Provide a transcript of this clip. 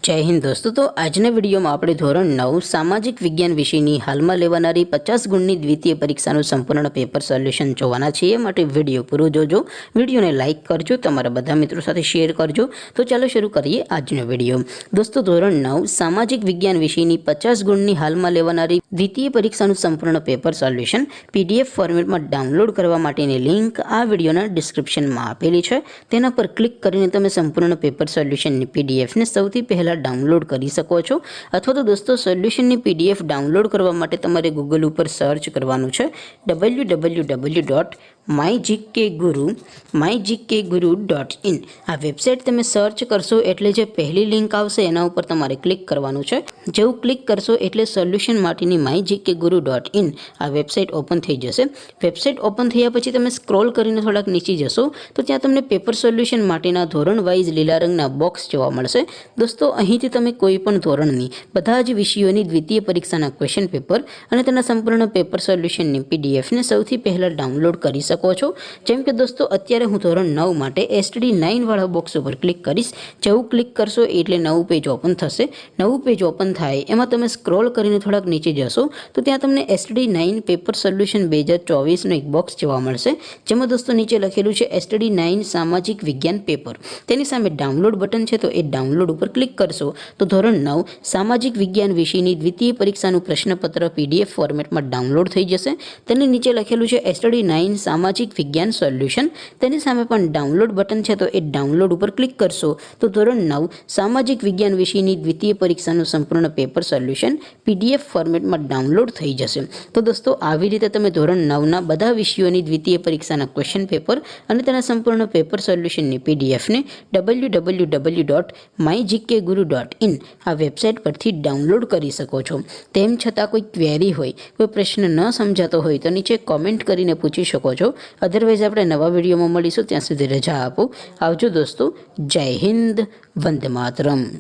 जय हिंद दोस्तों। तो आजना विडियो में આપણે ધોરણ 9 સામાજિક વિજ્ઞાન વિષયની હાલમાં લેવાનારી 50 ગુણની દ્વિતીય પરીક્ષાનું સંપૂર્ણ પેપર સોલ્યુશન જોવાના છીએ। માટે વિડિયો પૂરો જોજો, વિડિયોને લાઈક કરજો, તમારા બધા મિત્રો સાથે શેર કરજો। તો ચાલો શરૂ કરીએ આજનો વિડિયો। દોસ્તો ધોરણ 9 સામાજિક વિજ્ઞાન વિષયની 50 ગુણની હાલમાં લેવાનારી દ્વિતીય પરીક્ષાનું સંપૂર્ણ પેપર સોલ્યુશન પીડીએફ ફોર્મેટમાં ડાઉનલોડ કરવા માટેની લિંક આ વિડિયોના ડિસ્ક્રિપ્શનમાં આપેલી છે। તેના પર ક્લિક કરીને તમે સંપૂર્ણ પેપર સોલ્યુશનની પીડીએફને સૌથી પહેલા डाउनलॉड करी सको छो। अथवा तो दोस्तों सोल्यूशन ની पीडीएफ डाउनलॉड करवा माटे तमारे गूगल पर सर्च करवानुं छे www.mygkguru.in। आ वेबसाइट तमे सर्च करशो एटले जे पहली लिंक आवशे एना उपर तमारे क्लिक करवानुं छे। जेवुं क्लिक करशो एटले सोल्यूशन माटेनी mygkguru.in आ वेबसाइट ओपन थई जशे। वेबसाइट ओपन थया पछी तमे स्क्रॉल करीने थोड़ाक नीचे जशो तो त्यां तमने पेपर सोल्यूशन माटेना धोरण वाइज लीला रंगना बॉक्स जोवा मळशे। दोस्तों અહીંથી તમે કોઈ પણ ધોરણની બધા જ વિષયોની દ્વિતીય પરીક્ષાના ક્વેશ્ચન પેપર અને તેના સંપૂર્ણ પેપર સોલ્યુશનની પીડીએફને સૌથી પહેલા ડાઉનલોડ કરી શકો છો। જેમ કે દોસ્તો અત્યારે હું ધોરણ 9 માટે STD9 વાળા બોક્સ ઉપર ક્લિક કરીશ। જેવું ક્લિક કરશો એટલે નવું પેજ ઓપન થશે। નવું પેજ ઓપન થાય એમાં તમે સ્ક્રોલ કરીને થોડાક નીચે જશો તો ત્યાં તમને STD9 પેપર સોલ્યુશન 2024 નો એક બોક્સ જોવા મળશે, જેમાં દોસ્તો નીચે લખેલું છે STD9 સામાજિક વિજ્ઞાન પેપર। તેની સામે ડાઉનલોડ બટન છે તો એ ડાઉનલોડ ઉપર ક્લિક करशो तो धोरण 9 सामाजिक विज्ञान विषयनी द्वितीय परीक्षाનું प्रश्नपत्र पीडीएफ फॉर्मेट में डाउनलॉड थई जशे। तेनी नीचे लखेलुं छे STD9 सामाजिक विज्ञान सोल्यूशन। तेनी सामे पण डाउनलॉड बटन छे तो ए डाउनलॉड पर क्लिक करशो तो धोरण 9 सामाजिक विज्ञान विषयनी द्वितीय परीक्षाનું संपूर्ण पेपर सोल्यूशन पीडीएफ फॉर्मेट में डाउनलॉड थई जशे। तो दोस्तों આવી રીતે તમે ધોરણ 9 ના બધા વિષયોની દ્વિતીય પરીક્ષાના ક્વેશ્ચન પેપર અને તેના સંપૂર્ણ પેપર સોલ્યુશનની પીડીએફ ને www.mygkguru.in आ वेबसाइट परथी डाउनलॉड करी सको छो। तेम छतां कोई क्वेरी होय, कोई प्रश्न न समजातो होय तो नीचे कॉमेंट करीने पूछी शको छो। अदरवाइज आपणे नवा विडियोमां मळीशुं, त्यां सुधी रजा आपो। आवजो दोस्तों। जय हिंद, वंदे मातरम।